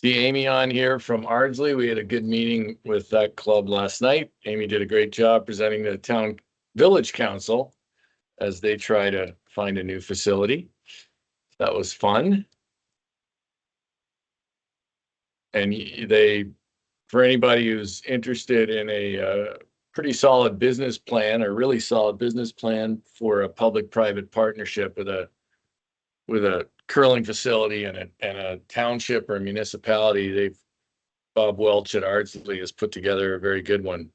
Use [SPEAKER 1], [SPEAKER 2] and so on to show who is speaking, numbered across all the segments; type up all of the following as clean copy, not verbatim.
[SPEAKER 1] see Amy on here from Ardsley. We had a good meeting with that club last night. Amy did a great job presenting the town village council as they try to find a new facility. That was fun. And for anybody who's interested in a pretty solid business plan or really solid business plan for a public-private partnership with a curling facility and a township or a municipality, Bob Welch at Ardsley has put together a very good one.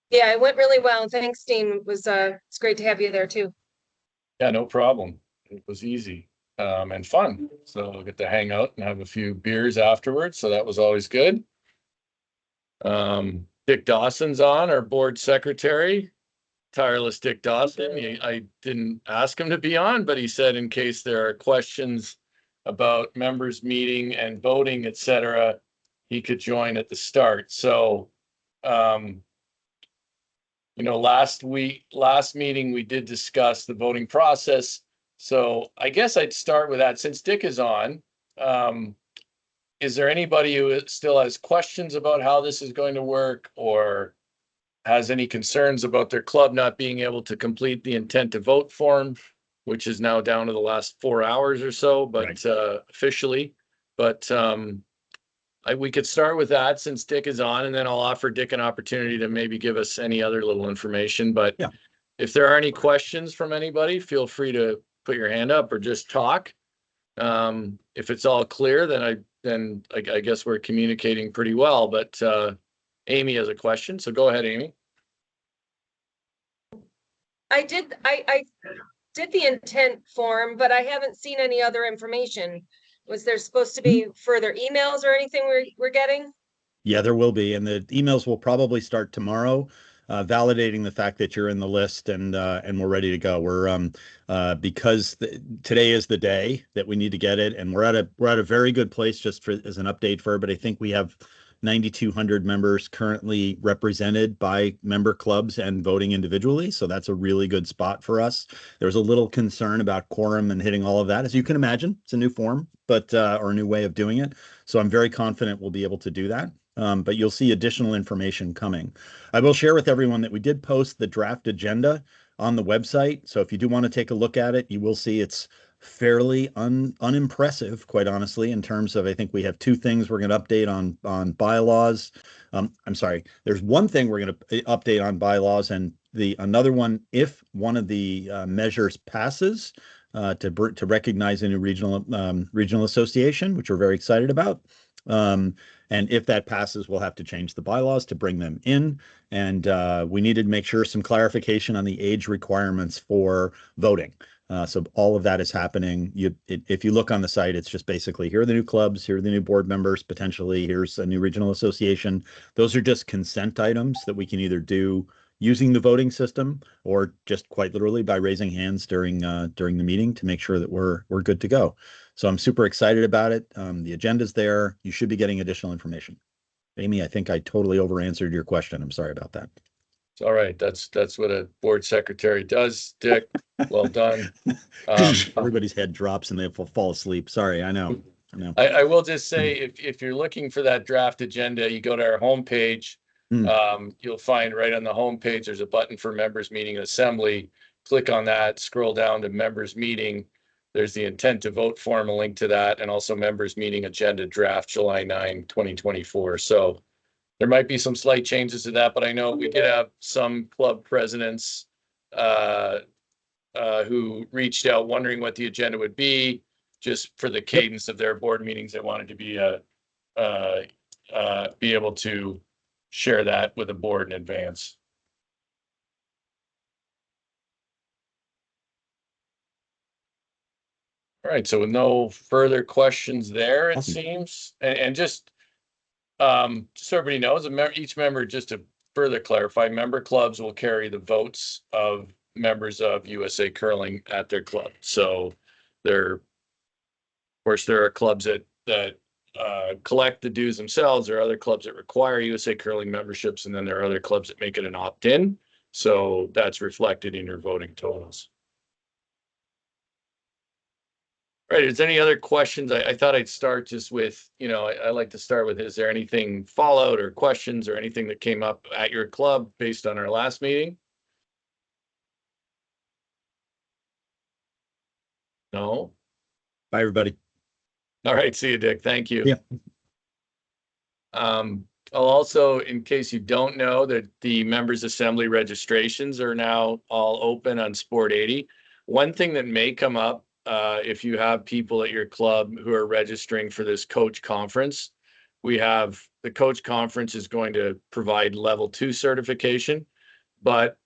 [SPEAKER 2] Yeah, it went really well. Thanks, Dean. It's great to have you there too.
[SPEAKER 1] Yeah, no problem. It was easy and fun. So I'll get to hang out and have a few beers afterwards. So that was always good. Dick Dawson's on, our board secretary. Tireless Dick Dawson. I didn't ask him to be on, but he said in case there are questions about members meeting and voting, etc., he could join at the start. So, last meeting we did discuss the voting process. So I guess I'd start with that. Since Dick is on, is there anybody who still has questions about how this is going to work or has any concerns about their club not being able to complete the intent to vote form, which is now down to the last 4 hours or so, but right. Officially. But we could start with that since Dick is on, and then I'll offer Dick an opportunity to maybe give us any other little information. But yeah, if there are any questions from anybody, feel free to put your hand up or just talk. If it's all clear, then I guess we're communicating pretty well. But Amy has a question, so go ahead, Amy.
[SPEAKER 2] I did the intent form, but I haven't seen any other information. Was there supposed to be further emails or anything we're getting?
[SPEAKER 3] Yeah, there will be, and the emails will probably start tomorrow, validating the fact that you're in the list and we're ready to go. We're because today is the day that we need to get it, and we're at a very good place. Just as an update for everybody, I think we have 9,200 members currently represented by member clubs and voting individually. So that's a really good spot for us. There was a little concern about quorum and hitting all of that. As you can imagine, it's a new form, but or a new way of doing it. So I'm very confident we'll be able to do that. But you'll see additional information coming. I will share with everyone that we did post the draft agenda on the website. So if you do want to take a look at it, you will see it's fairly unimpressive, quite honestly, in terms of, I think we have two things we're going to update on bylaws. I'm sorry, there's one thing we're going to update on bylaws, and another one, if one of the measures passes, to recognize a new regional association, which we're very excited about. And if that passes, we'll have to change the bylaws to bring them in. And we needed to make sure some clarification on the age requirements for voting. So all of that is happening. If you look on the site, it's just basically, here are the new clubs, here are the new board members, potentially here's a new regional association. Those are just consent items that we can either do using the voting system or just quite literally by raising hands during the meeting to make sure that we're good to go. So I'm super excited about it. The agenda's there. You should be getting additional information. Amy, I think I totally over answered your question. I'm sorry about that.
[SPEAKER 1] All right, that's what a board secretary does. Dick, well done.
[SPEAKER 3] Everybody's head drops and they fall asleep. Sorry, I know.
[SPEAKER 1] I will just say, if you're looking for that draft agenda, you go to our homepage. You'll find right on the homepage there's a button for members meeting assembly. Click on that, scroll down to members meeting. There's the intent to vote form, a link to that, and also members meeting agenda draft July 9, 2024. So there might be some slight changes to that, but I know we did have some club presidents who reached out wondering what the agenda would be, just for the cadence of their board meetings. They wanted to be able to share that with the board in advance. All right, so with no further questions there, it seems, and just so everybody knows, each member, just to further clarify, member clubs will carry the votes of members of USA Curling at their club. So of course, there are clubs that collect the dues themselves. There are other clubs that require USA Curling memberships, and then there are other clubs that make it an opt-in. So that's reflected in your voting totals. Right, is there any other questions? I thought I'd start just with, I like to start with, is there anything fallout or questions or anything that came up at your club based on our last meeting? No?
[SPEAKER 3] Bye, everybody.
[SPEAKER 1] All right, see you, Dick. Thank you.
[SPEAKER 3] Yeah.
[SPEAKER 1] I'll also, in case you don't know, that the members assembly registrations are now all open on Sport 80. One thing that may come up, if you have people at your club who are registering for this coach conference, the coach conference is going to provide level 2 certification, but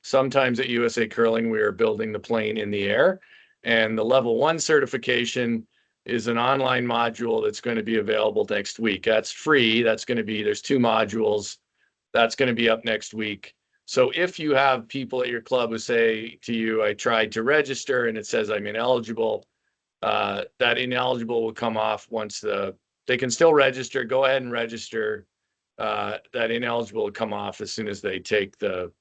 [SPEAKER 1] sometimes at USA Curling, we are building the plane in the air, and the level 1 certification is an online module that's going to be available next week. That's free. There's 2 modules. That's going to be up next week. So if you have people at your club who say to you, I tried to register and it says I'm ineligible, that ineligible will come off once they can still register. Go ahead and register. That ineligible will come off as soon as they take the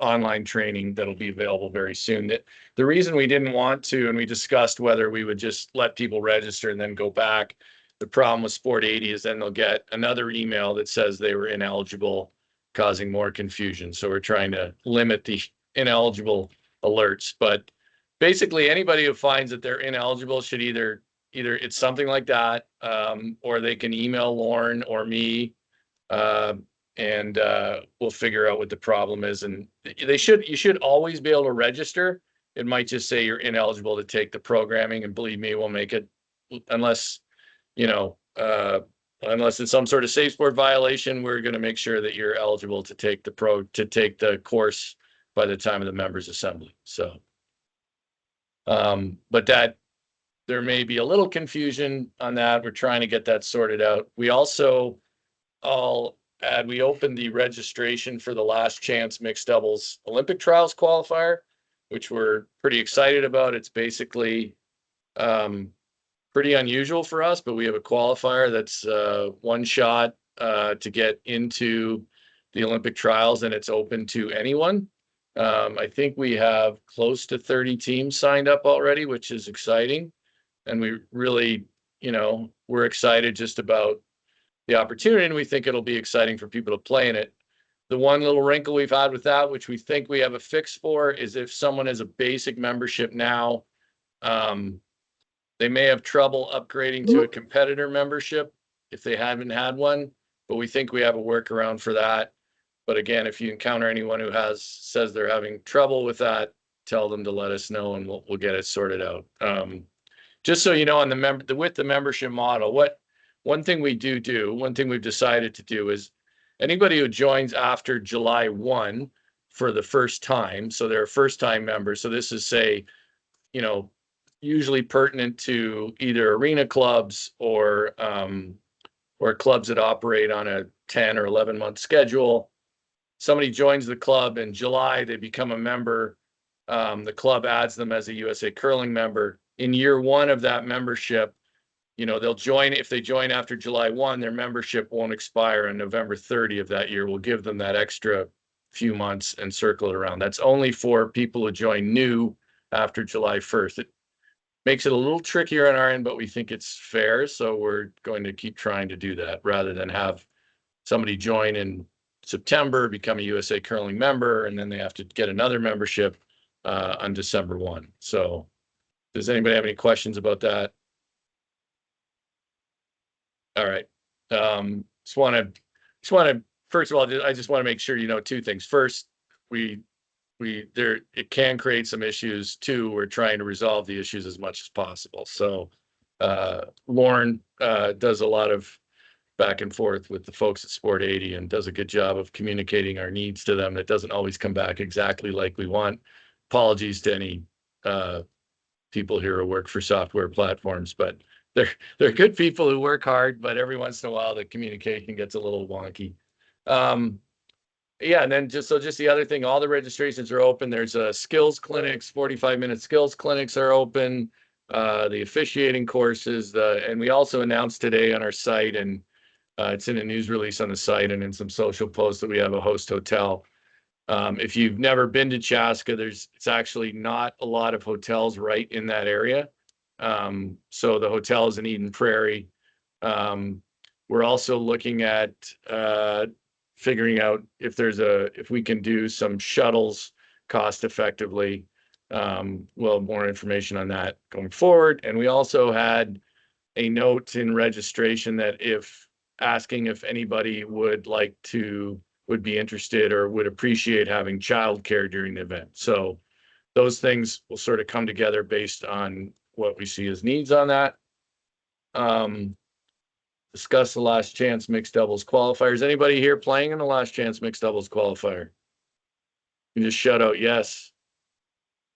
[SPEAKER 1] online training that'll be available very soon. The reason we didn't want to, and we discussed whether we would just let people register and then go back. The problem with Sport 80 is then they'll get another email that says they were ineligible, causing more confusion. So we're trying to limit the ineligible alerts. But basically, anybody who finds that they're ineligible should either it's something like that, or they can email Lauren or me, and we'll figure out what the problem is. And you should always be able to register. It might just say you're ineligible to take the programming, and believe me, we'll make it, unless it's some sort of safe sport violation, we're going to make sure that you're eligible to take the course by the time of the members assembly. So, but that there may be a little confusion on that. We're trying to get that sorted out. We also we opened the registration for the last chance mixed doubles Olympic trials qualifier, which we're pretty excited about. It's basically pretty unusual for us, but we have a qualifier that's one shot to get into the Olympic trials, and it's open to anyone. I think we have close to 30 teams signed up already, which is exciting. And we really, we're excited just about the opportunity, and we think it'll be exciting for people to play in it. The one little wrinkle we've had with that, which we think we have a fix for, is if someone has a basic membership now, they may have trouble upgrading to a competitor membership if they haven't had one, but we think we have a workaround for that. But again, if you encounter anyone who says they're having trouble with that, tell them to let us know, and we'll get it sorted out. Just so you know, on with the membership model, one thing we've decided to do is anybody who joins after July 1 for the first time, so they're a first-time member. So this is, say, usually pertinent to either arena clubs or clubs that operate on a 10 or 11-month schedule. Somebody joins the club in July, they become a member. The club adds them as a USA Curling member. In year 1 of that membership, they'll join. If they join after July 1, their membership won't expire on November 30 of that year. We'll give them that extra few months and circle it around. That's only for people who join new after July 1st. It makes it a little trickier on our end, but we think it's fair. So we're going to keep trying to do that rather than have somebody join in September, become a USA Curling member, and then they have to get another membership on December 1. So does anybody have any questions about that? All right. Just want to first of all, I just want to make sure 2 things. First, it can create some issues. 2, we're trying to resolve the issues as much as possible. So Lauren does a lot of back and forth with the folks at Sport 80 and does a good job of communicating our needs to them. It doesn't always come back exactly like we want. Apologies to any people here who work for software platforms, but they're good people who work hard, but every once in a while the communication gets a little wonky. Yeah, and then just the other thing, all the registrations are open. There's skills clinics, 45-minute skills clinics are open. The officiating courses, and we also announced today on our site, and it's in a news release on the site and in some social posts, that we have a host hotel. If you've never been to Chaska, it's actually not a lot of hotels right in that area. So the hotel is in Eden Prairie. We're also looking at figuring out if we can do some shuttles cost effectively. We'll have more information on that going forward. And we also had a note in registration that asking if anybody would be interested or would appreciate having childcare during the event. So those things will sort of come together based on what we see as needs on that. Discuss the last chance mixed doubles qualifiers. Anybody here playing in the last chance mixed doubles qualifier? You just shout out yes.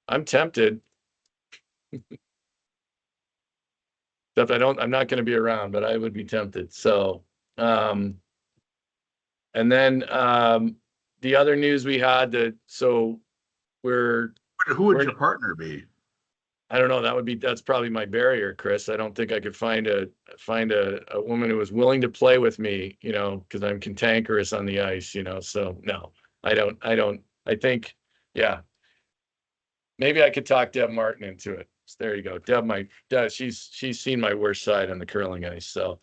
[SPEAKER 1] I'm tempted. Except I'm not going to be around, but I would be tempted. So, and then the other news we had who would
[SPEAKER 4] your partner be?
[SPEAKER 1] I don't know. That's probably my barrier, Chris. I don't think I could find a woman who was willing to play with me, because I'm cantankerous on the ice, so no, I don't. I think, yeah, maybe I could talk Deb Martin into it. So there you go. Deb, she's seen my worst side on the curling ice. So,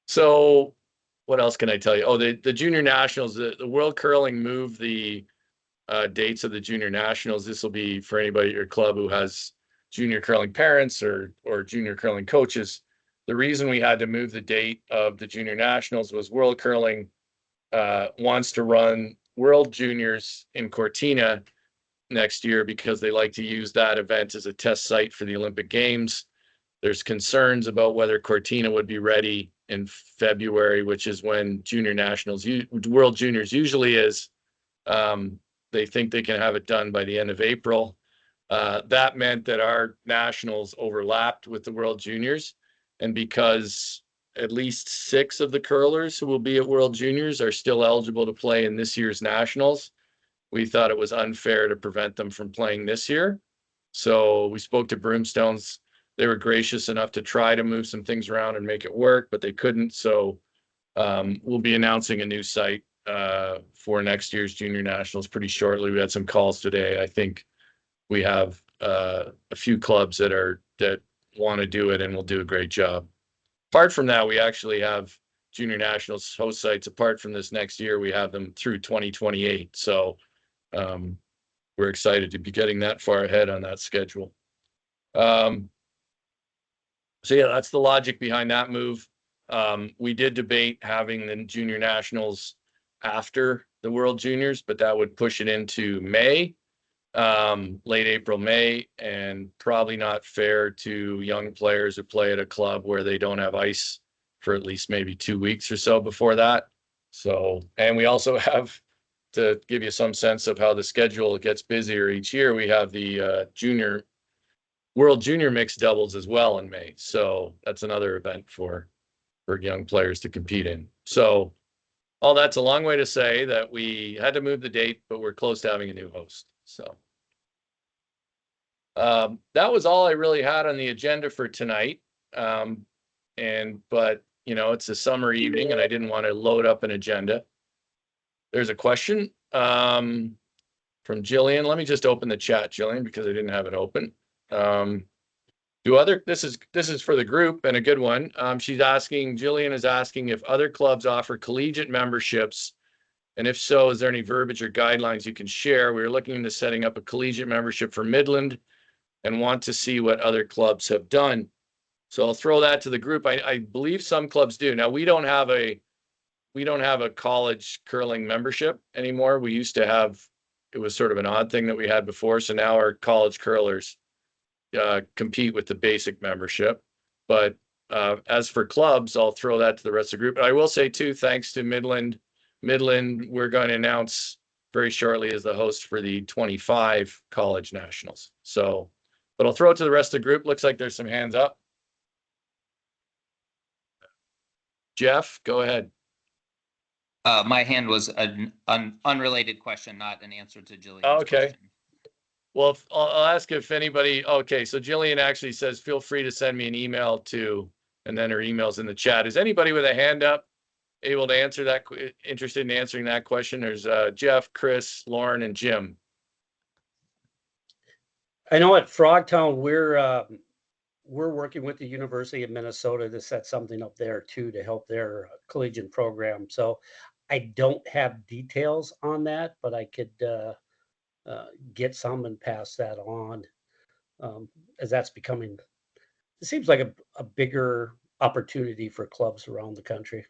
[SPEAKER 1] so what else can I tell you? Oh, the junior nationals, the World Curling moved the dates of the junior nationals. This will be for anybody at your club who has junior curling parents or junior curling coaches. The reason we had to move the date of the junior nationals was World Curling wants to run World Juniors in Cortina next year because they like to use that event as a test site for the Olympic Games. There's concerns about whether Cortina would be ready in February, which is when junior nationals, World Juniors usually is. They think they can have it done by the end of April. That meant that our nationals overlapped with the World Juniors. And because at least 6 of the curlers who will be at World Juniors are still eligible to play in this year's nationals, we thought it was unfair to prevent them from playing this year. So we spoke to Broomstones. They were gracious enough to try to move some things around and make it work, but they couldn't. So we'll be announcing a new site for next year's junior nationals pretty shortly. We had some calls today. I think we have a few clubs that want to do it and will do a great job. Apart from that, we actually have junior nationals host sites. Apart from this next year, we have them through 2028. So we're excited to be getting that far ahead on that schedule. So yeah, that's the logic behind that move. We did debate having the junior nationals after the World Juniors, but that would push it into May, late April, May, and probably not fair to young players who play at a club where they don't have ice for at least maybe 2 weeks or so before that. So, and we also have, to give you some sense of how the schedule gets busier each year, we have the World Junior mixed doubles as well in May. So that's another event for young players to compete in. So all that's a long way to say that we had to move the date, but we're close to having a new host. So that was all I really had on the agenda for tonight. But it's a summer evening and I didn't want to load up an agenda. There's a question from Jillian. Let me just open the chat, Jillian, because I didn't have it open. This is for the group and a good one. Jillian is asking if other clubs offer collegiate memberships, and if so, is there any verbiage or guidelines you can share? We're looking into setting up a collegiate membership for Midland and want to see what other clubs have done. So I'll throw that to the group. I believe some clubs do. Now we don't have a college curling membership anymore. We used to have, it was sort of an odd thing that we had before. So now our college curlers compete with the basic membership. But as for clubs, I'll throw that to the rest of the group. I will say too, thanks to Midland, we're going to announce very shortly as the host for the 25 college nationals. So, but I'll throw it to the rest of the group. Looks like there's some hands up. Jeff, go ahead.
[SPEAKER 5] My hand was an unrelated question, not an answer to Jillian's
[SPEAKER 1] okay.
[SPEAKER 5] question.
[SPEAKER 1] Well, I'll ask if anybody, okay, so Jillian actually says, feel free to send me an email to, and then her email's in the chat. Is anybody with a hand up able to answer that, interested in answering that question? There's Jeff, Chris, Lauren, and Jim.
[SPEAKER 4] I know at Frogtown, we're working with the University of Minnesota to set something up there too, to help their collegiate program. So I don't have details on that, but I could get some and pass that on, as that's becoming, it seems like a bigger opportunity for clubs around the country.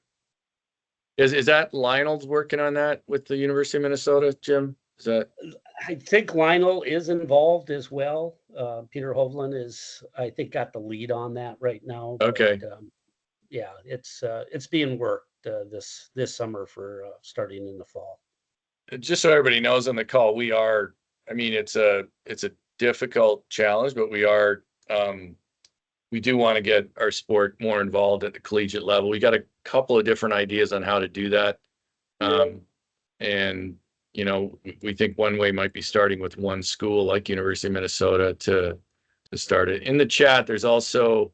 [SPEAKER 1] Is that Lionel's working on that with the University of Minnesota, Jim? Is that?
[SPEAKER 4] I think Lionel is involved as well. Peter Hovland is, I think, got the lead on that right now.
[SPEAKER 1] Okay.
[SPEAKER 4] But, yeah, it's being worked this summer for starting in the fall.
[SPEAKER 1] Just so everybody knows on the call, we are, I mean, it's a difficult challenge, but we do want to get our sport more involved at the collegiate level. We got a couple of different ideas on how to do that. And, you know, we think one way might be starting with one school like University of Minnesota to start it. In the chat, there's also,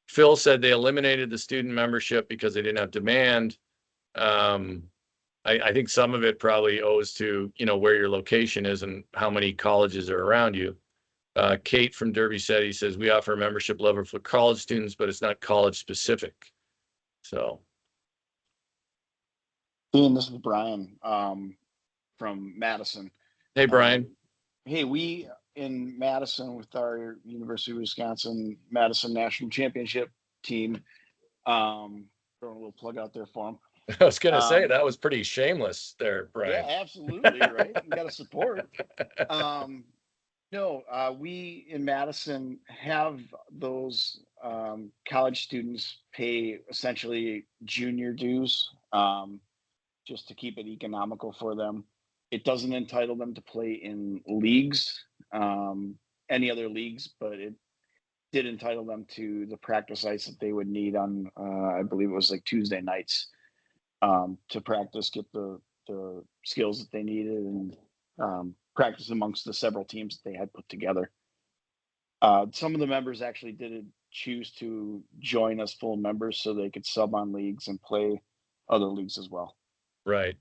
[SPEAKER 1] Phil said they eliminated the student membership because they didn't have demand. I think some of it probably owes to, you know, where your location is and how many colleges are around you. Kate from Derby City says we offer a membership level for college students, but it's not college specific. So.
[SPEAKER 6] Ian, this is Brian from Madison.
[SPEAKER 1] Hey, Brian.
[SPEAKER 6] Hey, we in Madison with our University of Wisconsin Madison National Championship team. Throwing a little plug out there for them.
[SPEAKER 1] I was going to say that was pretty shameless there, Brian.
[SPEAKER 6] Yeah, absolutely. Right. You got to support. No, we in Madison have those college students pay essentially junior dues just to keep it economical for them. It doesn't entitle them to play in leagues, any other leagues, but it did entitle them to the practice ice that they would need on, I believe it was like Tuesday nights, to practice, get the skills that they needed, and practice amongst the several teams that they had put together. Some of the members actually did choose to join as full members so they could sub on leagues and play other leagues as well.
[SPEAKER 1] Right.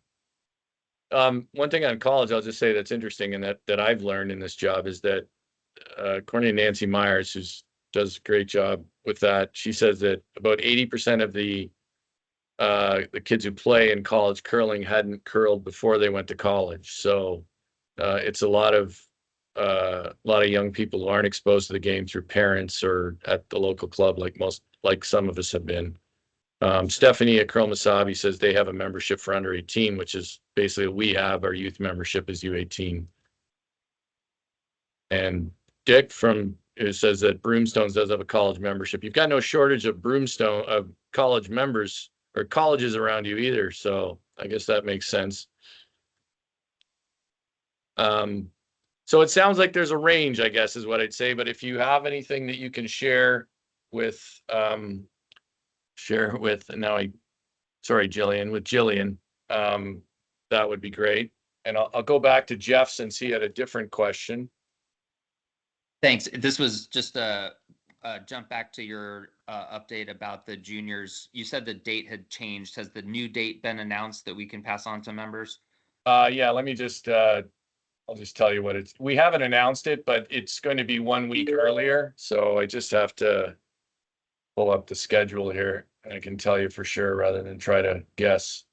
[SPEAKER 1] One thing on college, I'll just say that's interesting and that I've learned in this job is that according to Nancy Myers, who does a great job with that, she says that about 80% of the kids who play in college curling hadn't curled before they went to college. So it's a lot of young people who aren't exposed to the game through parents or at the local club like some of us have been. Stephanie at Curl Masabi says they have a membership for under 18, which is basically we have. Our youth membership is U18. And Dick who says that Broomstones does have a college membership. You've got no shortage of college members or colleges around you either. So I guess that makes sense. So it sounds like there's a range, I guess, is what I'd say. But if you have anything that you can share with Jillian, that would be great. And I'll go back to Jeff since he had a different question.
[SPEAKER 5] Thanks. This was just a jump back to your update about the juniors. You said the date had changed. Has the new date been announced that we can pass on to members?
[SPEAKER 1] Yeah, let me just, I'll just tell you what we haven't announced it, but it's going to be 1 week earlier. So I just have to pull up the schedule here and I can tell you for sure rather than try to guess.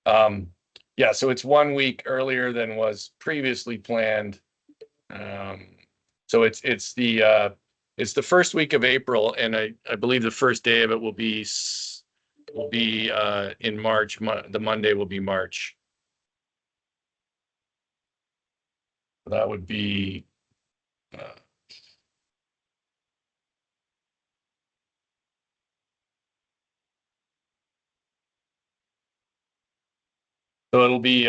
[SPEAKER 1] Yeah, so it's 1 week earlier than was previously planned. So it's the first week of April, and I believe the first day of it will be in March. The Monday will be March. That would be so it'll be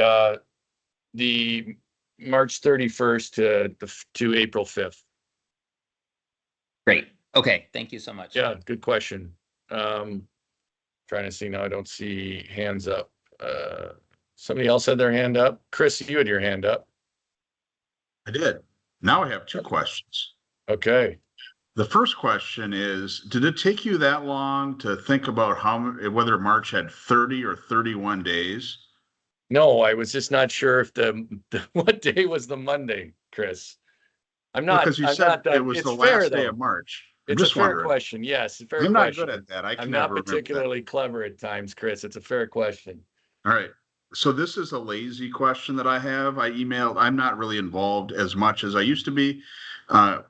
[SPEAKER 1] the March 31st to April 5th.
[SPEAKER 5] Great. Okay. Thank you so much.
[SPEAKER 1] Yeah, good question. Trying to see now. I don't see hands up. Somebody else had their hand up. Chris, you had your hand up.
[SPEAKER 7] I did. Now I have two questions.
[SPEAKER 1] Okay.
[SPEAKER 7] The first question is, did it take you that long to think about whether March had 30 or 31 days?
[SPEAKER 1] No, I was just not sure if what day was the Monday, Chris. I'm
[SPEAKER 7] Because you
[SPEAKER 1] I'm
[SPEAKER 7] said
[SPEAKER 1] not that,
[SPEAKER 7] it was
[SPEAKER 1] it's
[SPEAKER 7] the
[SPEAKER 1] fair
[SPEAKER 7] last day
[SPEAKER 1] though.
[SPEAKER 7] of March. I'm
[SPEAKER 1] It's a
[SPEAKER 7] just
[SPEAKER 1] fair
[SPEAKER 7] wondering.
[SPEAKER 1] question. Yes, a fair
[SPEAKER 7] I'm not good
[SPEAKER 1] question.
[SPEAKER 7] at that. I
[SPEAKER 1] I'm
[SPEAKER 7] can
[SPEAKER 1] not
[SPEAKER 7] never remember that.
[SPEAKER 1] particularly clever at times, Chris. It's a fair question.
[SPEAKER 7] All right. So this is a lazy question that I have. I emailed. I'm not really involved as much as I used to be.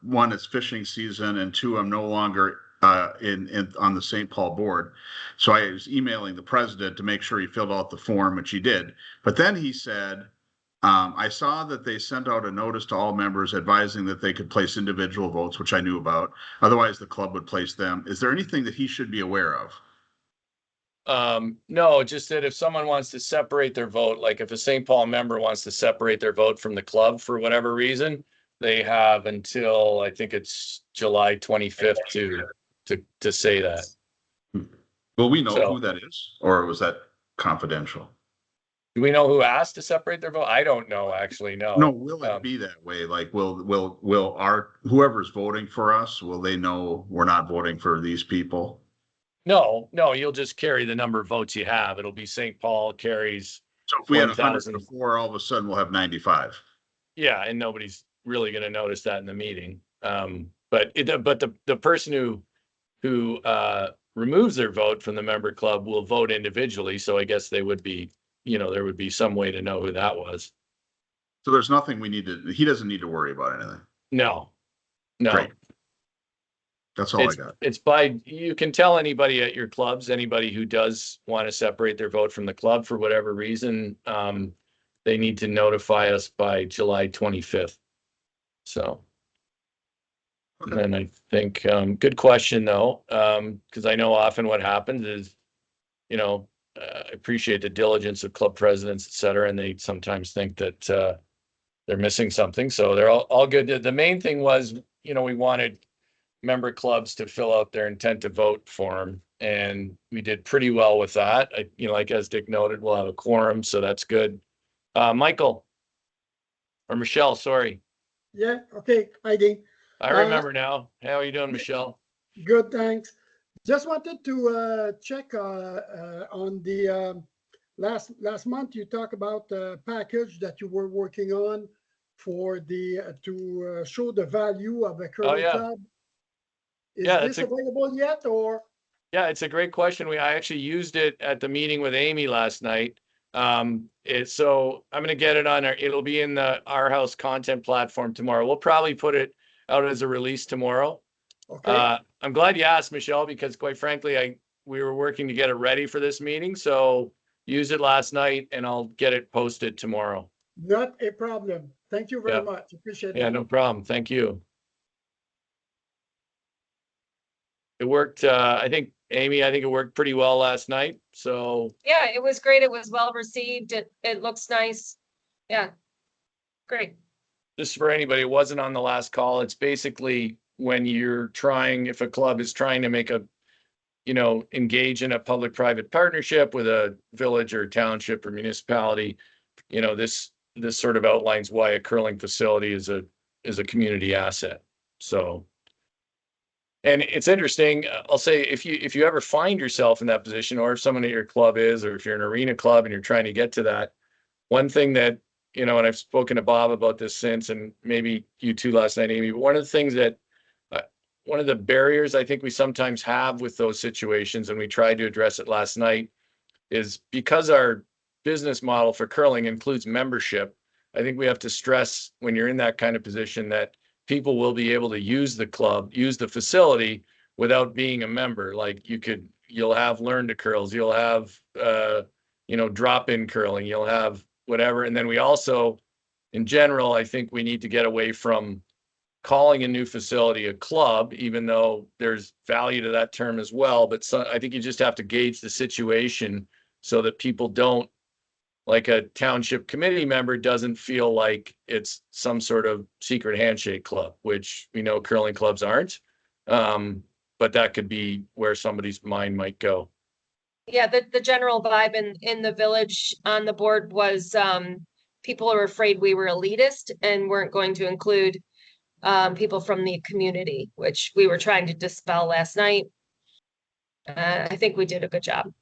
[SPEAKER 7] One, it's fishing season, and two, I'm no longer in on the St. Paul board. So I was emailing the president to make sure he filled out the form, which he did. But then he said, I saw that they sent out a notice to all members advising that they could place individual votes, which I knew about. Otherwise, the club would place them. Is there anything that he should be aware of?
[SPEAKER 1] No, just that if someone wants to separate their vote, like if a St. Paul member wants to separate their vote from the club for whatever reason, they have until, I think it's July 25th to say that.
[SPEAKER 7] Will we know
[SPEAKER 1] So-
[SPEAKER 7] who that is, or was that confidential?
[SPEAKER 1] Do we know who asked to separate their vote? I don't know, actually, no.
[SPEAKER 7] No, will it be that way? Like, will our whoever's voting for us, will they know we're not voting for these people?
[SPEAKER 1] No, you'll just carry the number of votes you have. It'll be St. Paul carries,
[SPEAKER 7] So if we had
[SPEAKER 1] 1,000.
[SPEAKER 7] 104, all of a sudden we'll have 95.
[SPEAKER 1] yeah, and nobody's really gonna notice that in the meeting. But the person who removes their vote from the member club will vote individually, so I guess they would be, there would be some way to know who that was.
[SPEAKER 7] So there's nothing he doesn't need to worry about anything.
[SPEAKER 1] No.
[SPEAKER 7] Great. That's all I got.
[SPEAKER 1] It's you can tell anybody at your clubs, anybody who does want to separate their vote from the club for whatever reason, they need to notify us by July 25th. So.
[SPEAKER 7] Okay.
[SPEAKER 1] And I think, good question though, because I know often what happens is, I appreciate the diligence of club presidents, et cetera, and they sometimes think that, they're missing something. So they're all good. The main thing was, we wanted member clubs to fill out their intent to vote form, and we did pretty well with that. Like as Dick noted, we'll have a quorum, so that's good. Michael or Michelle, sorry.
[SPEAKER 8] Yeah, okay, hi Dean.
[SPEAKER 1] I remember now. How are you doing, Michelle?
[SPEAKER 8] Good, thanks. Just wanted to check on the last month you talked about the package that you were working on for to show the value of a curling
[SPEAKER 1] yeah.
[SPEAKER 8] club. Is
[SPEAKER 1] Yeah,
[SPEAKER 8] this available yet, or?
[SPEAKER 1] Yeah, it's a great question. I actually used it at the meeting with Amy last night. So I'm going to get it on it'll be in our house content platform tomorrow. We'll probably put it out as a release tomorrow.
[SPEAKER 8] Okay,
[SPEAKER 1] I'm glad you asked, Michelle, because quite frankly, we were working to get it ready for this meeting. So use it last night and I'll get it posted tomorrow.
[SPEAKER 8] not a problem. Thank you very
[SPEAKER 1] Yeah.
[SPEAKER 8] much. Appreciate
[SPEAKER 1] Yeah,
[SPEAKER 8] that.
[SPEAKER 1] no problem. Thank you. It worked. I think, Amy, it worked pretty well last night. So
[SPEAKER 2] Yeah, it was great. It was well received. It looks nice. Yeah. Great.
[SPEAKER 1] just for anybody who wasn't on the last call, it's basically when if a club is trying to make engage in a public-private partnership with a village or township or municipality, this sort of outlines why a curling facility is a community asset. So, and it's interesting, I'll say, if you ever find yourself in that position, or if someone at your club is, or if you're an arena club and you're trying to get to that, one thing that, and I've spoken to Bob about this since, and maybe you too last night, Amy, but one of the things that, one of the barriers I think we sometimes have with those situations, and we tried to address it last night, is because our business model for curling includes membership. I think we have to stress when you're in that kind of position that people will be able to use the club, use the facility without being a member. Like you'll have learn to curls, you'll have, drop-in curling, you'll have whatever. And then we also, in general, I think we need to get away from calling a new facility a club, even though there's value to that term as well. But I think you just have to gauge the situation so that people don't, like a township committee member doesn't feel like it's some sort of secret handshake club, which we know curling clubs aren't. But that could be where somebody's mind might go.
[SPEAKER 2] Yeah, the general vibe in the village on the board was people are afraid we were elitist and weren't going to include people from the community, which we were trying to dispel last night. I think we did a good job.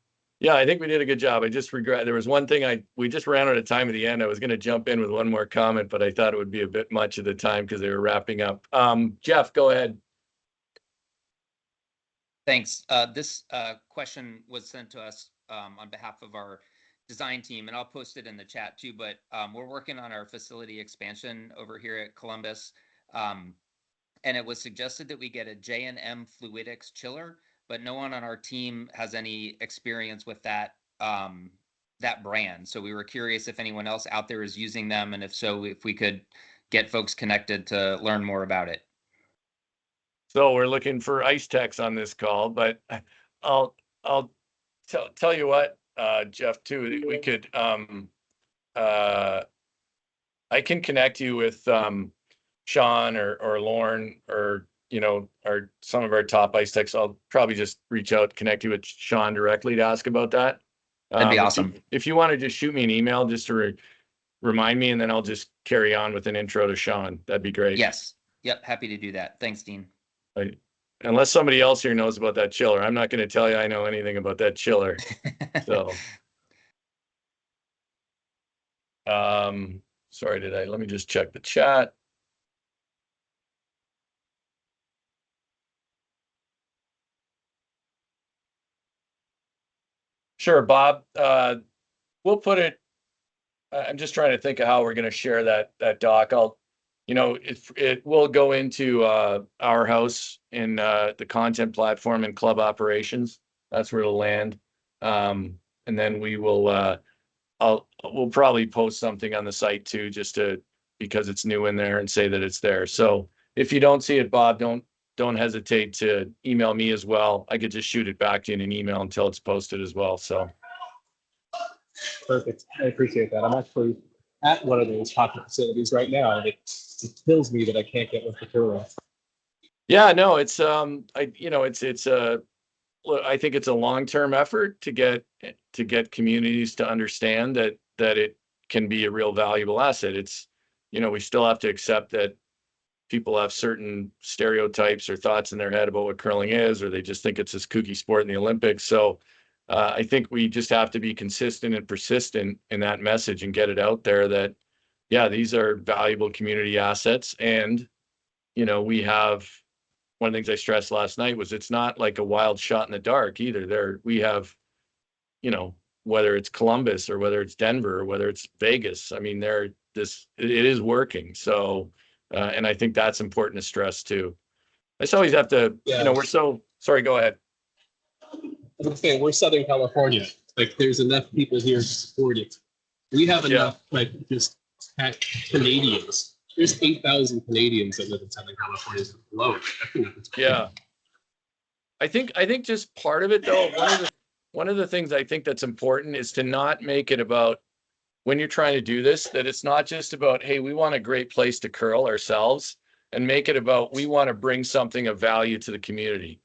[SPEAKER 1] Yeah, I think we did a good job. I just regret, there was one thing we just ran out of time at the end. I was going to jump in with one more comment, but I thought it would be a bit much of the time because they were wrapping up. Jeff, go ahead.
[SPEAKER 5] Thanks. This question was sent to us on behalf of our design team, and I'll post it in the chat too, but we're working on our facility expansion over here at Columbus. And it was suggested that we get a J&M Fluidics chiller, but no one on our team has any experience with that that brand. So we were curious if anyone else out there is using them, and if so, if we could get folks connected to learn more about it.
[SPEAKER 1] So we're looking for ice techs on this call, but I'll tell you what, Jeff, too, we could I can connect you with Sean or Lauren or or some of our top ice techs. I'll probably just reach out, connect you with Sean directly to ask about that.
[SPEAKER 5] That'd be awesome.
[SPEAKER 1] If you want to just shoot me an email just to remind me, and then I'll just carry on with an intro to Sean. That'd be great.
[SPEAKER 5] Yes. Yep. Happy to do that. Thanks, Dean.
[SPEAKER 1] Unless somebody else here knows about that chiller, I'm not going to tell you I know anything about that chiller. So, sorry, let me just check the chat. Sure, Bob. We'll put it, I'm just trying to think of how we're going to share that doc. It will go into our house in the content platform and club operations. That's where it'll land. And then we'll probably post something on the site too, because it's new in there, and say that it's there. So if you don't see it, Bob, don't hesitate to email me as well. I could just shoot it back to you in an email until it's posted as well. So.
[SPEAKER 9] Perfect. I appreciate that. I'm actually at one of those hockey facilities right now, and it kills me that I can't get with the touring.
[SPEAKER 1] Yeah, no, it's I think it's a long-term effort to get communities to understand that it can be a real valuable asset. It's, we still have to accept that people have certain stereotypes or thoughts in their head about what curling is, or they just think it's this kooky sport in the Olympics. So I think we just have to be consistent and persistent in that message and get it out there that, yeah, these are valuable community assets. And, we have, one of the things I stressed last night was it's not like a wild shot in the dark either. We have, whether it's Columbus or whether it's Denver or whether it's Vegas, I mean, it is working. So, and I think that's important to stress too. I just always have to, sorry, go ahead.
[SPEAKER 9] I was saying, we're Southern California. Like, there's enough people here to support it. We have enough, just Canadians. There's 8,000 Canadians that live in Southern California alone.
[SPEAKER 1] Yeah. I think just part of it though, one of the things I think that's important is to not make it about, when you're trying to do this, that it's not just about, hey, we want a great place to curl ourselves, and make it about, we want to bring something of value to the community.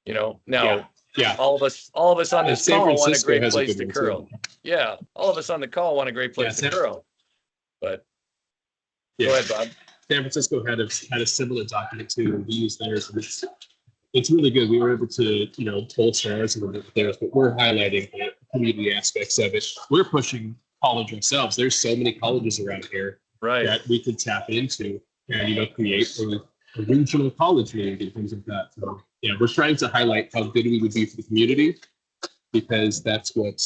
[SPEAKER 1] Now,
[SPEAKER 9] yeah.
[SPEAKER 1] all of us on this call want a great place to curl. Yeah, all of us on the call want a great place to curl. But go ahead, Bob.
[SPEAKER 9] San Francisco had a similar document too. We used theirs, and it's really good. We were able to bolster ours a little bit with theirs, but we're highlighting the community aspects of it. We're pushing college ourselves. There's so many colleges around here that we could tap into and create a regional college league and things like that. So we're trying to highlight how good we would be for the community, because that's what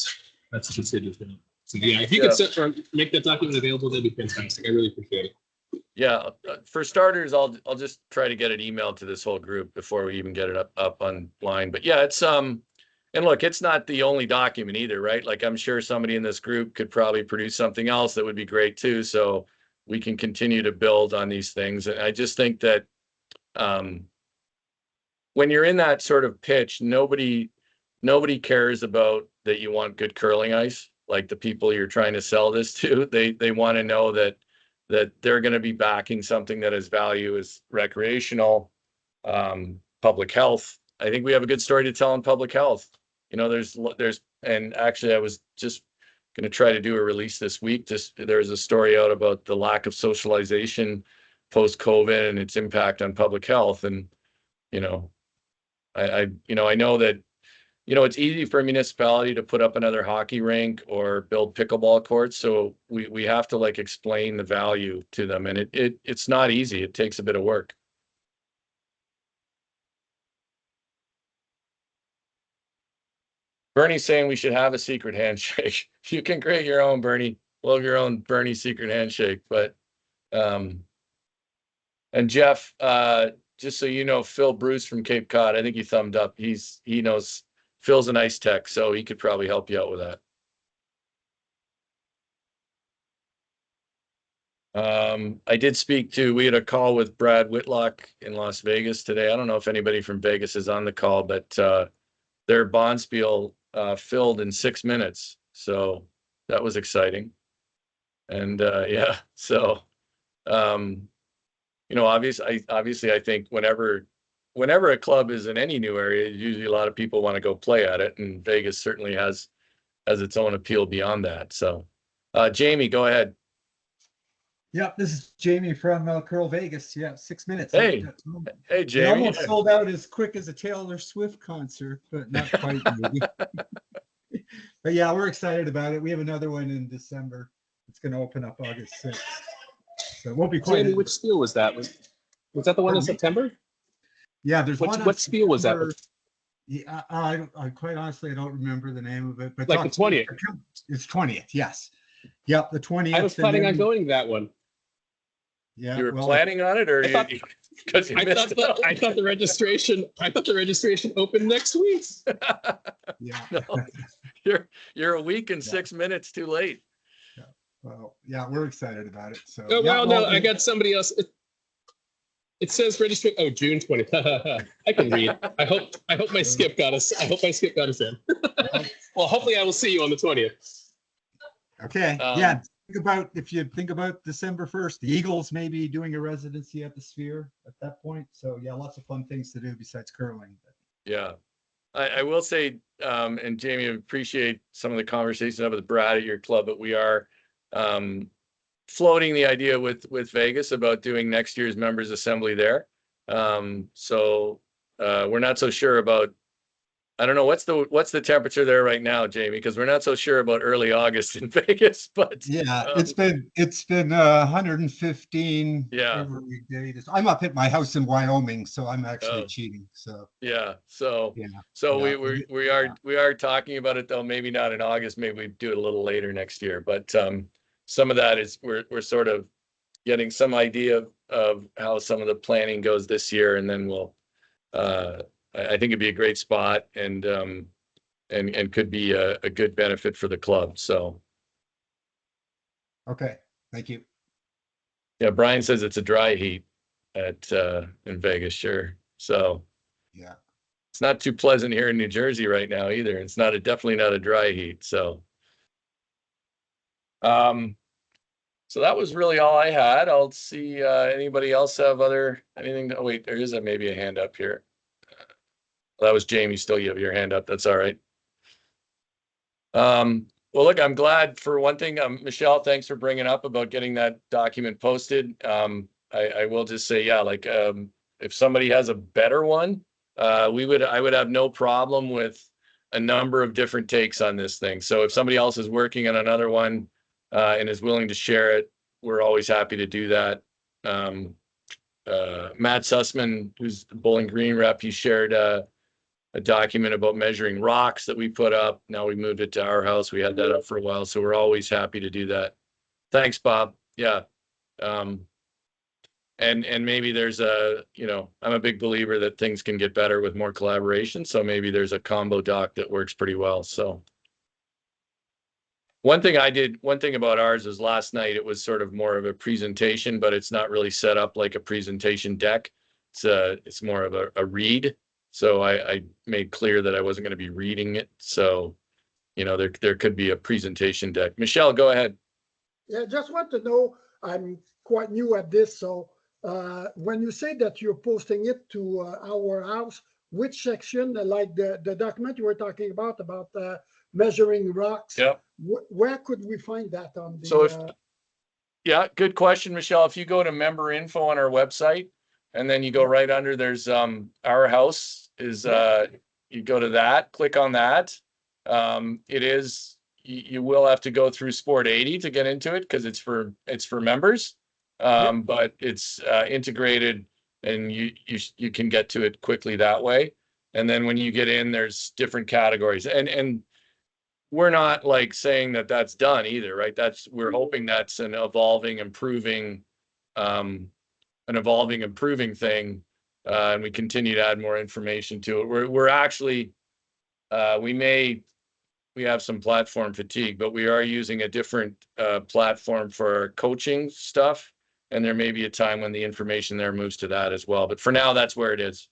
[SPEAKER 9] the city's doing. So if you could make that document available, that'd be fantastic. I really appreciate it.
[SPEAKER 1] Yeah, for starters, I'll just try to get an email to this whole group before we even get it up online. But yeah, it's and look, it's not the only document either, right? Like, I'm sure somebody in this group could probably produce something else that would be great too. So we can continue to build on these things. And I just think that when you're in that sort of pitch, nobody cares about that you want good curling ice. Like, the people you're trying to sell this to, they want to know that they're going to be backing something that has value, is recreational, public health. I think we have a good story to tell on public health. And actually I was just going to try to do a release this week. There's a story out about the lack of socialization post-COVID and its impact on public health. And, you know, I know that, it's easy for a municipality to put up another hockey rink or build pickleball courts. So we have to like explain the value to them, and it's not easy. It takes a bit of work. Bernie's saying we should have a secret handshake. You can create your own, Bernie. Love your own Bernie secret handshake. But and Jeff, just so you know, Phil Bruce from Cape Cod, I think he thumbed up. He knows Phil's a nice tech, so he could probably help you out with that. I did we had a call with Brad Whitlock in Las Vegas today. I don't know if anybody from Vegas is on the call, but their Bonspiel filled in 6 minutes. So that was exciting. And yeah, so obviously I think whenever a club is in any new area, usually a lot of people want to go play at it, and Vegas certainly has its own appeal beyond that. So Jamie, go ahead.
[SPEAKER 10] Yeah, this is Jamie from Curl Vegas. Yeah, 6 minutes.
[SPEAKER 1] Hey, Jamie.
[SPEAKER 10] It almost sold out as quick as a Taylor Swift concert, but not quite maybe. But yeah, we're excited about it. We have another one in December. It's going to open up August 6th. So it won't be quite.
[SPEAKER 9] Jamie, which spiel was that? Was that the one in September?
[SPEAKER 10] Yeah, there's one.
[SPEAKER 9] What spiel was that?
[SPEAKER 10] Yeah, I quite honestly, I don't remember the name of it. But
[SPEAKER 9] like the 20th.
[SPEAKER 10] It's 20th. Yes. Yep, the 20th.
[SPEAKER 9] I was planning on going to that one.
[SPEAKER 10] Yeah,
[SPEAKER 1] you were planning on it, or I
[SPEAKER 9] thought the registration opened next week.
[SPEAKER 10] Yeah.
[SPEAKER 1] No, you're a week and 6 minutes too late.
[SPEAKER 10] Yeah. Well, yeah, we're excited about it. So.
[SPEAKER 9] Oh,
[SPEAKER 10] yeah,
[SPEAKER 9] no, I got somebody else. It says registration. Oh, June 20th. I can read. I hope my skip got us. I hope my skip got us in. Well, hopefully I will see you on the 20th.
[SPEAKER 10] Okay. Yeah. If you think about December 1st, the Eagles may be doing a residency at the Sphere at that point. So yeah, lots of fun things to do besides curling.
[SPEAKER 1] Yeah. I will say, and Jamie, I appreciate some of the conversations with Brad at your club, but we are floating the idea with Vegas about doing next year's members assembly there. So we're not so sure about, I don't know, what's the temperature there right now, Jamie, because we're not so sure about early August in Vegas, but
[SPEAKER 10] yeah, it's been 115 every day. I'm up at my house in Wyoming, so I'm actually cheating. So
[SPEAKER 1] yeah, so we are talking about it, though maybe not in August, maybe we do it a little later next year, but some of that is we're sort of getting some idea of how some of the planning goes this year, and then we'll I think it'd be a great spot, and could be a good benefit for the club. So
[SPEAKER 10] okay, thank you.
[SPEAKER 1] Yeah, Brian says it's a dry heat at in Vegas, sure. So
[SPEAKER 10] yeah,
[SPEAKER 1] it's not too pleasant here in New Jersey right now either. It's definitely not a dry heat. So so that was really all I had. I'll see anybody else have anything. Oh wait, there is maybe a hand up here. That was Jamie. Still, you have your hand up. That's all right. Well, look, I'm glad for one thing. Michelle, thanks for bringing up about getting that document posted. I will just say, yeah, like if somebody has a better one, I would have no problem with a number of different takes on this thing. So if somebody else is working on another one and is willing to share it, we're always happy to do that. Matt Sussman, who's the Bowling Green rep, he shared a document about measuring rocks that we put up. Now we moved it to our house. We had that up for a while, so we're always happy to do that. Thanks, Bob. Yeah. And maybe there's I'm a big believer that things can get better with more collaboration. So maybe there's a combo doc that works pretty well. So one thing about ours is last night, it was sort of more of a presentation, but it's not really set up like a presentation deck. It's more of a read. So I made clear that I wasn't going to be reading it. So, there could be a presentation deck. Michelle, go ahead.
[SPEAKER 8] Yeah, just want to know, I'm quite new at this. So when you say that you're posting it to our house, which section, like the document you were talking about measuring rocks?
[SPEAKER 1] Yeah.
[SPEAKER 8] Where could we find that on the?
[SPEAKER 1] So Yeah, good question, Michelle. If you go to member info on our website and then you go right under, there's our house is you go to that, click on that. It is you will have to go through Sport 80 to get into it because it's for members. But it's integrated and you can get to it quickly that way. And then when you get in, there's different categories. And we're not like saying that that's done either, right? We're hoping that's an evolving, improving thing. And we continue to add more information to it. We're actually, we have some platform fatigue, but we are using a different platform for our coaching stuff. And there may be a time when the information there moves to that as well. But for now, that's where it is.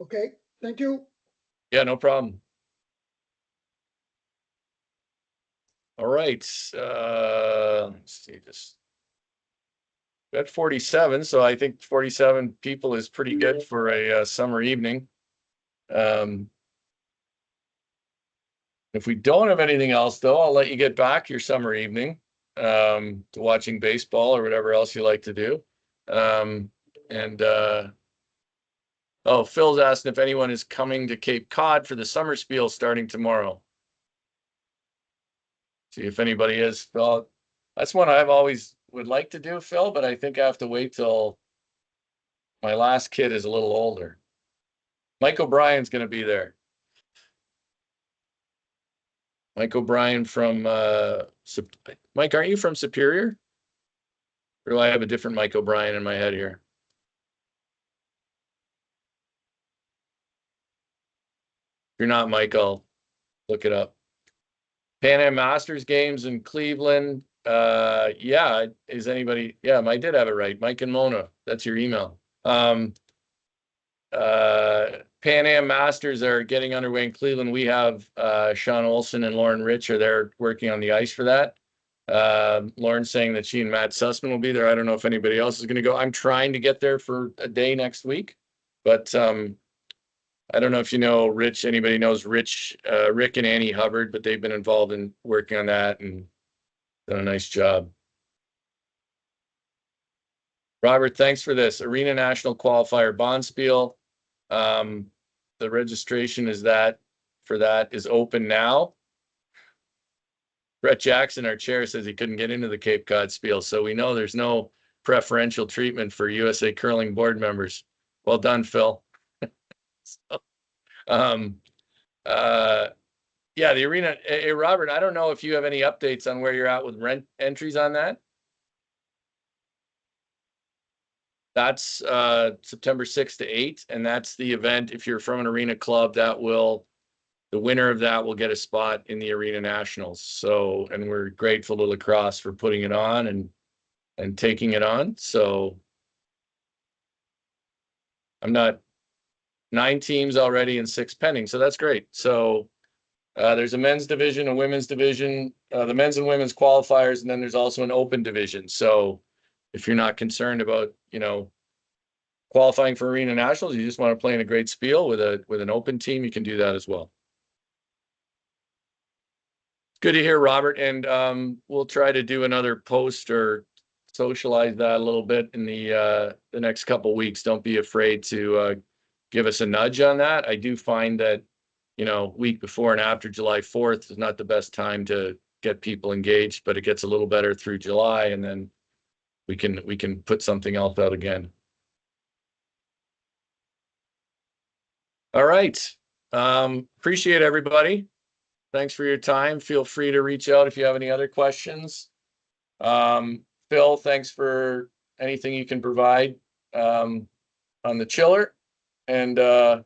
[SPEAKER 8] Okay, thank you.
[SPEAKER 1] Yeah, no problem. All right, let's see this. We got 47, so I think 47 people is pretty good for a summer evening. If we don't have anything else, though, I'll let you get back your summer evening to watching baseball or whatever else you like to do. Oh, Phil's asking if anyone is coming to Cape Cod for the summer spiel starting tomorrow. See if anybody is. Phil, that's one I've always would like to do, Phil, but I think I have to wait till my last kid is a little older. Mike O'Brien's going to be there. Mike O'Brien from Mike, aren't you from Superior? Or do I have a different Mike O'Brien in my head here? If you're not Mike, I'll look it up. Pan Am Masters games in Cleveland. Yeah, is anybody? Yeah, I did have it right. Mike and Mona. That's your email. Pan Am Masters are getting underway in Cleveland. We have Sean Olson and Lauren Rich are there working on the ice for that. Lauren's saying that she and Matt Sussman will be there. I don't know if anybody else is going to go. I'm trying to get there for a day next week, but I don't know if you know Rich. Anybody knows Rich, Rick and Annie Hubbard, but they've been involved in working on that and done a nice job. Robert, thanks for this. Arena National Qualifier Bonspiel. The registration is open now. Brett Jackson, our chair, says he couldn't get into the Cape Cod Spiel, so we know there's no preferential treatment for USA Curling board members. Well done, Phil. Yeah, the arena. Hey, Robert, I don't know if you have any updates on where you're at with rent entries on that. That's September 6th to 8th, and that's the event. If you're from an arena club, the winner of that will get a spot in the Arena Nationals. So, and we're grateful to Lacrosse for putting it on and taking it on. So I'm not 9 teams already and 6 pending. So that's great. So there's a men's division, a women's division, the men's and women's qualifiers, and then there's also an open division. So if you're not concerned about, qualifying for Arena Nationals, you just want to play in a great spiel with an open team, you can do that as well. Good to hear, Robert. And we'll try to do another post or socialize that a little bit in the next couple of weeks. Don't be afraid to give us a nudge on that. I do find that, week before and after July 4th is not the best time to get people engaged, but it gets a little better through July, and then we can put something else out again. All right. Appreciate everybody. Thanks for your time. Feel free to reach out if you have any other questions. Phil, thanks for anything you can provide on the chiller, and I'll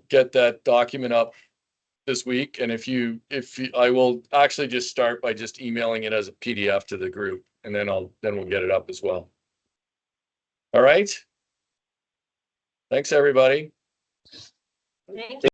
[SPEAKER 1] get that document up this week. And I will actually just start by just emailing it as a PDF to the group, and then we'll get it up as well. All right. Thanks, everybody.
[SPEAKER 2] Thank you.